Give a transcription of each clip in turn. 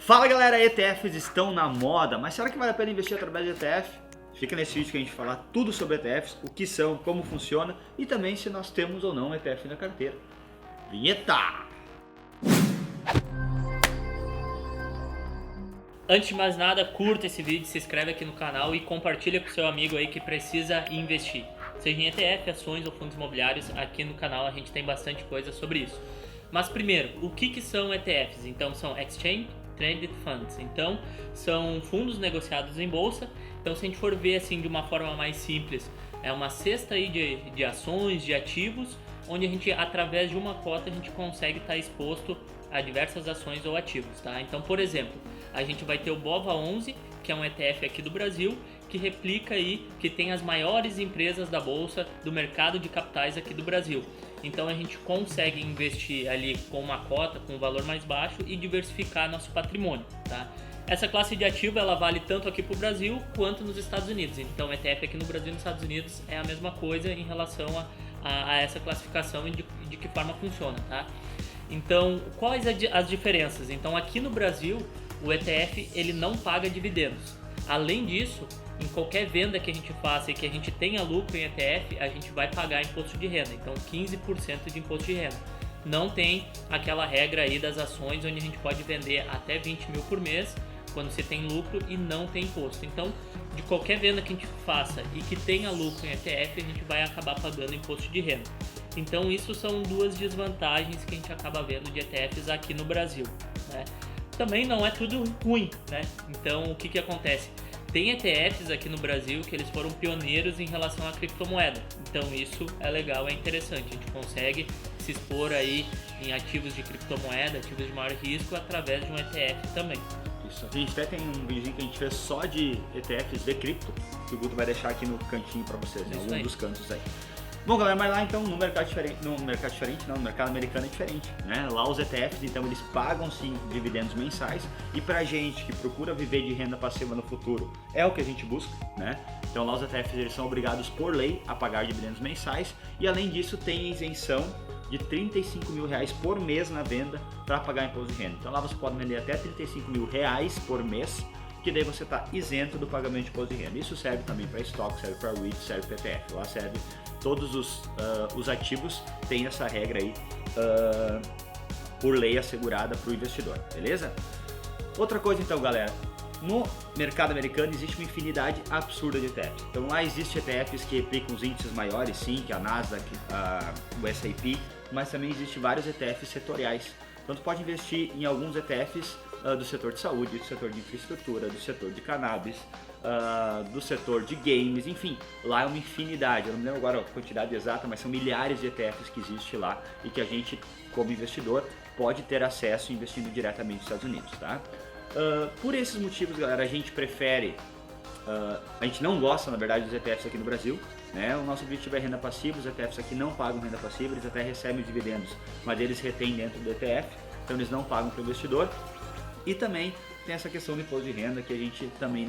Fala galera, ETFs estão na moda, mas será que vale a pena investir através de ETF? Fica nesse vídeo que a gente vai falar tudo sobre ETFs, o que são, como funciona e também se nós temos ou não ETF na carteira. Vinheta! Antes de mais nada, curta esse vídeo, se inscreve aqui no canal e compartilha com seu amigo aí que precisa investir. Seja em ETF, ações ou fundos imobiliários, aqui no canal a gente tem bastante coisa sobre isso. Mas primeiro, o que são ETFs? Então são Exchange Traded Funds, então são fundos negociados em bolsa. Então se a gente for ver assim de uma forma mais simples, é uma cesta aí de ações, de ativos, onde a gente, através de uma cota, a gente consegue estar exposto a diversas ações ou ativos, tá? Então, por exemplo, a gente vai ter o BOVA11, que é um ETF aqui do Brasil, que replica aí, que tem as maiores empresas da bolsa do mercado de capitais aqui do Brasil. Então a gente consegue investir ali com uma cota, com um valor mais baixo e diversificar nosso patrimônio, tá? Essa classe de ativo ela vale tanto aqui para o Brasil quanto nos Estados Unidos. Então ETF aqui no Brasil e nos Estados Unidos é a mesma coisa em relação a essa classificação e de que forma funciona, tá? Então, quais as diferenças? Então, aqui no Brasil, o ETF ele não paga dividendos. Além disso, em qualquer venda que a gente faça e que a gente tenha lucro em ETF, a gente vai pagar imposto de renda. Então, 15% de imposto de renda. Não tem aquela regra aí das ações onde a gente pode vender até 20 mil por mês quando você tem lucro e não tem imposto. Então, de qualquer venda que a gente faça e que tenha lucro em ETF, a gente vai acabar pagando imposto de renda. Então, isso são duas desvantagens que a gente acaba vendo de ETFs aqui no Brasil, né? Também não é tudo ruim, né? Então, o que acontece? Tem ETFs aqui no Brasil que eles foram pioneiros em relação à criptomoeda. Então, isso é legal, é interessante. A gente consegue se expor aí em ativos de criptomoeda, ativos de maior risco, através de um ETF também. Isso, a gente até tem um vídeo que a gente fez só de ETFs de cripto, que o Guto vai deixar aqui no cantinho para vocês, em algum dos cantos aí. Bom galera, mas lá então no mercado americano é diferente, né? Lá os ETFs então eles pagam sim dividendos mensais e pra gente que procura viver de renda passiva no futuro é o que a gente busca, né? Então lá os ETFs eles são obrigados por lei a pagar dividendos mensais e além disso tem isenção de 35 mil reais por mês na venda para pagar imposto de renda. Então lá você pode vender até 35 mil reais por mês, que daí você está isento do pagamento de imposto de renda. Isso serve também para estoque, serve para REIT, serve para ETF. Lá serve todos os ativos, tem essa regra aí por lei assegurada para o investidor, beleza? Outra coisa então galera, no mercado americano existe uma infinidade absurda de ETFs. Então lá existe ETFs que replicam os índices maiores, sim, que a Nasdaq, o S&P, mas também existe vários ETFs setoriais. Então tu pode investir em alguns ETFs do setor de saúde, do setor de infraestrutura, do setor de cannabis, do setor de games, enfim, lá é uma infinidade. Eu não me lembro agora a quantidade exata, mas são milhares de ETFs que existem lá e que a gente, como investidor, pode ter acesso investindo diretamente nos Estados Unidos, tá? Por esses motivos, galera, a gente prefere, a gente não gosta, na verdade, dos ETFs aqui no Brasil, né? O nosso objetivo é renda passiva, os ETFs aqui não pagam renda passiva, eles até recebem dividendos, mas eles retêm dentro do ETF, então eles não pagam para o investidor. E também tem essa questão do imposto de renda que a gente também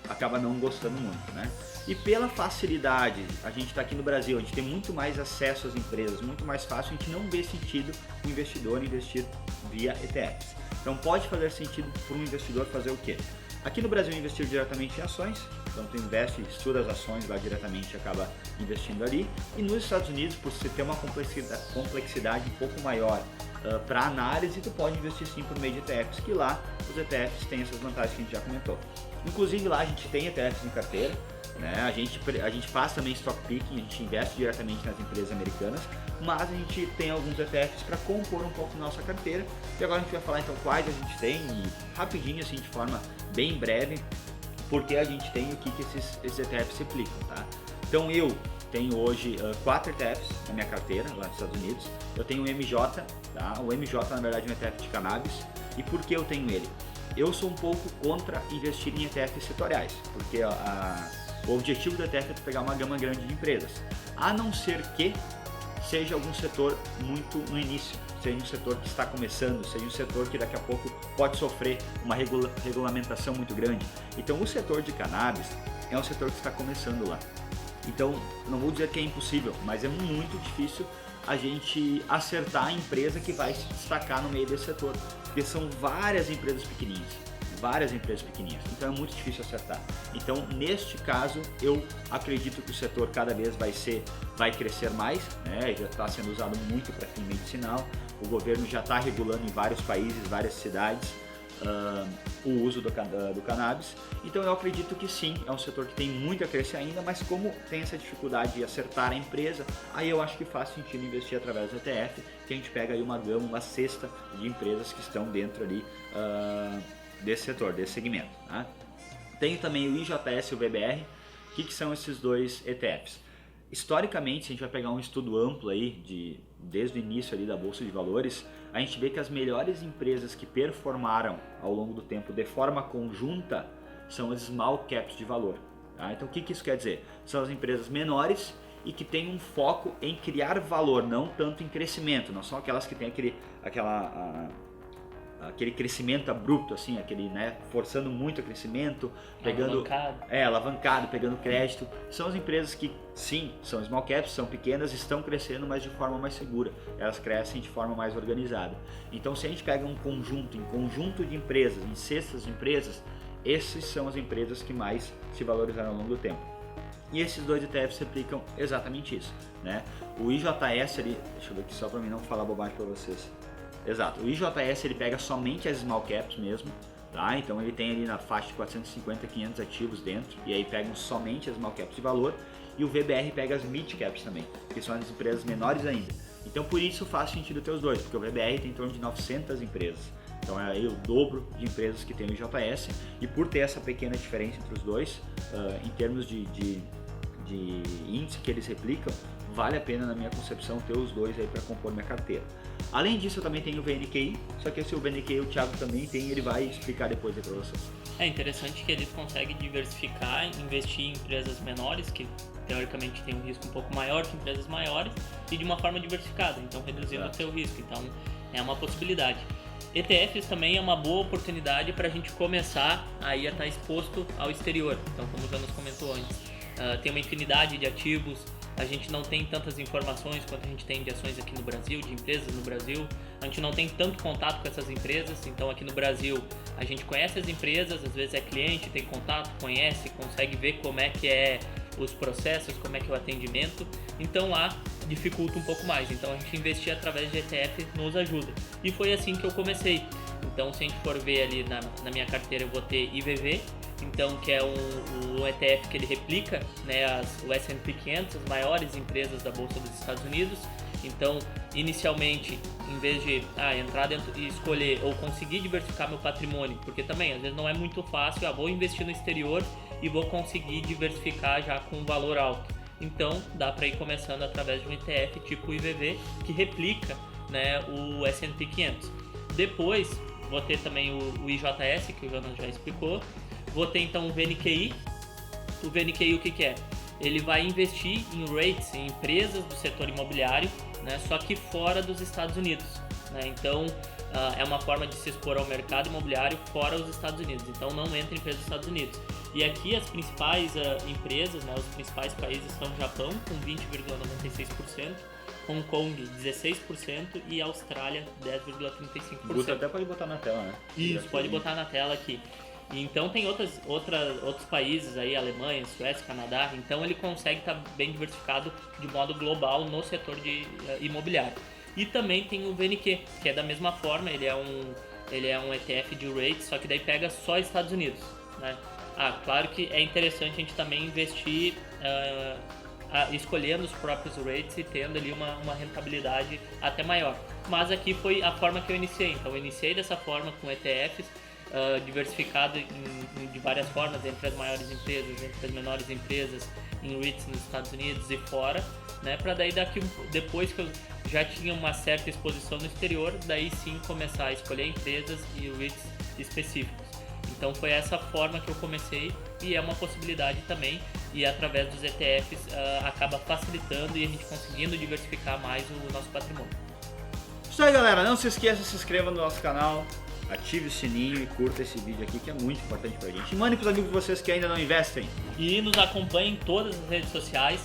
acaba não gostando muito, né? E pela facilidade, a gente está aqui no Brasil, a gente tem muito mais acesso às empresas, muito mais fácil, a gente não vê sentido o investidor investir via ETFs. Então pode fazer sentido para um investidor fazer o quê? Aqui no Brasil investir diretamente em ações, então tu investe, estuda as ações lá diretamente e acaba investindo ali. E nos Estados Unidos, por você ter uma complexidade um pouco maior para análise, tu pode investir sim por meio de ETFs, que lá os ETFs têm essas vantagens que a gente já comentou. Inclusive lá a gente tem ETFs em carteira, né? A gente faz também stock picking, a gente investe diretamente nas empresas americanas, mas a gente tem alguns ETFs para compor um pouco nossa carteira. E agora a gente vai falar então quais a gente tem e rapidinho assim de forma bem breve, porque a gente tem o que esses ETFs replicam, tá? Então eu tenho hoje 4 ETFs na minha carteira lá nos Estados Unidos. Eu tenho o MJ, tá? O MJ na verdade é um ETF de cannabis. E por que eu tenho ele? Eu sou um pouco contra investir em ETFs setoriais, porque o objetivo do ETF é pegar uma gama grande de empresas, a não ser que seja algum setor muito no início, seja um setor que está começando, seja um setor que daqui a pouco pode sofrer uma regulamentação muito grande. Então o setor de cannabis é um setor que está começando lá. Então não vou dizer que é impossível, mas é muito difícil a gente acertar a empresa que vai se destacar no meio desse setor, porque são várias empresas pequenininhas, então é muito difícil acertar. Então, neste caso, eu acredito que o setor cada vez vai crescer mais, né? Já está sendo usado muito para fim medicinal, o governo já está regulando em vários países, várias cidades, o uso do cannabis. Então eu acredito que sim, é um setor que tem muito a crescer ainda, mas como tem essa dificuldade de acertar a empresa, aí eu acho que faz sentido investir através do ETF, que a gente pega aí uma gama, uma cesta de empresas que estão dentro ali desse setor, desse segmento, né? Tenho também o IJS e o VBR. O que são esses dois ETFs? Historicamente, se a gente vai pegar um estudo amplo aí, desde o início ali da Bolsa de Valores, a gente vê que as melhores empresas que performaram ao longo do tempo de forma conjunta são as small caps de valor. Tá? Então o que isso quer dizer? São as empresas menores e que têm um foco em criar valor, não tanto em crescimento, não são aquelas que têm aquele crescimento abrupto, assim, né, forçando muito o crescimento, pegando alavancado, pegando crédito. São as empresas que sim, são small caps, são pequenas, estão crescendo, mas de forma mais segura. Elas crescem de forma mais organizada. Então, se a gente pega um conjunto de empresas, em cestas de empresas, essas são as empresas que mais se valorizaram ao longo do tempo. E esses dois ETFs replicam exatamente isso, né? O IJS ali, deixa eu ver aqui só para mim não falar bobagem para vocês. Exato, o IJS ele pega somente as small caps mesmo, tá? Então ele tem ali na faixa de 450 a 500 ativos dentro, e aí pegam somente as small caps de valor, e o VBR pega as mid caps também, que são as empresas menores ainda. Então por isso faz sentido ter os dois, porque o VBR tem em torno de 900 empresas, então é aí o dobro de empresas que tem o IJS, e por ter essa pequena diferença entre os dois, em termos de índice que eles replicam, vale a pena, na minha concepção, ter os dois aí para compor minha carteira. Além disso, eu também tenho o VNQI, só que esse VNQI o Thiago também tem, ele vai explicar depois aí para vocês. É interessante que eles conseguem diversificar, investir em empresas menores, que teoricamente tem um risco um pouco maior que empresas maiores, e de uma forma diversificada, então reduzindo o seu risco. Então é uma possibilidade. ETFs também é uma boa oportunidade para a gente começar a estar exposto ao exterior. Então, como já nos comentou antes, tem uma infinidade de ativos. A gente não tem tantas informações quanto a gente tem de ações aqui no Brasil, de empresas no Brasil. A gente não tem tanto contato com essas empresas, então aqui no Brasil a gente conhece as empresas, às vezes é cliente, tem contato, conhece, consegue ver como é que é os processos, como é que é o atendimento. Então lá dificulta um pouco mais. Então a gente investir através de ETF nos ajuda. E foi assim que eu comecei. Então se a gente for ver ali na minha carteira, eu vou ter IVV, então, que é um ETF que ele replica, né, o S&P 500, as maiores empresas da Bolsa dos Estados Unidos. Então, inicialmente, em vez de entrar dentro e escolher ou conseguir diversificar meu patrimônio, porque também às vezes não é muito fácil, vou investir no exterior e vou conseguir diversificar já com um valor alto. Então, dá para ir começando através de um ETF tipo o IVV, que replica, né, o S&P 500. Depois, vou ter também o IJS, que o Jonas já explicou. Vou ter então o VNQI. O VNQI o que é? Ele vai investir em REITs, em empresas do setor imobiliário, né, só que fora dos Estados Unidos, né? Então é uma forma de se expor ao mercado imobiliário fora dos Estados Unidos. Então não entra em empresas dos Estados Unidos. E aqui as principais empresas, né, os principais países são o Japão com 20,96%, Hong Kong 16% e Austrália 10,35%. Você até pode botar na tela, né? Isso, pode botar na tela aqui. Então tem outros países aí, Alemanha, Suécia, Canadá, então ele consegue estar bem diversificado de modo global no setor de imobiliário. E também tem o VNQ, que é da mesma forma, ele é um ETF de rates, só que daí pega só Estados Unidos, né? Claro que é interessante a gente também investir escolhendo os próprios rates e tendo ali uma rentabilidade até maior. Mas aqui foi a forma que eu iniciei, então eu iniciei dessa forma com ETFs, diversificado de várias formas, entre as maiores empresas, entre as menores empresas, em REITs nos Estados Unidos e fora, né, para daí depois que eu já tinha uma certa exposição no exterior, daí sim começar a escolher empresas e REITs específicos. Então foi essa forma que eu comecei e é uma possibilidade também, e através dos ETFs acaba facilitando e a gente conseguindo diversificar mais o nosso patrimônio. Isso aí, galera, não se esqueça, se inscreva no nosso canal, ative o sininho e curta esse vídeo aqui, que é muito importante pra gente. E mande pros amigos de vocês que ainda não investem. E nos acompanhem em todas as redes sociais,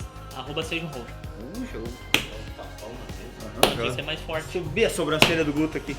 @sejamroxo. Show. tendência é mais forte. Subir a sobrancelha do Guto aqui.